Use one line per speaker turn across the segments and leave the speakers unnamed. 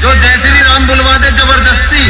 जो जय श्री राम बुलवा दे जबरदस्ती।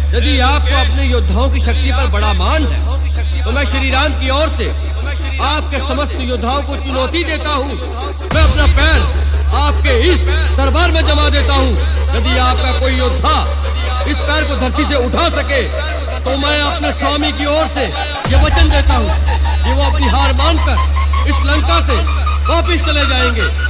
यदि आपको अपने योद्धाओं की शक्ति पर बड़ा मान है तो मैं श्री राम की ओर से आपके समस्त योद्धाओं को चुनौती देता हूँ। मैं अपना पैर आपके इस दरबार में जमा देता हूँ। यदि आपका कोई योद्धा इस पैर को धरती से उठा सके तो मैं अपने स्वामी की ओर से ये वचन देता हूँ कि वो अपनी हार मानकर इस लंका से वापिस चले जाएंगे।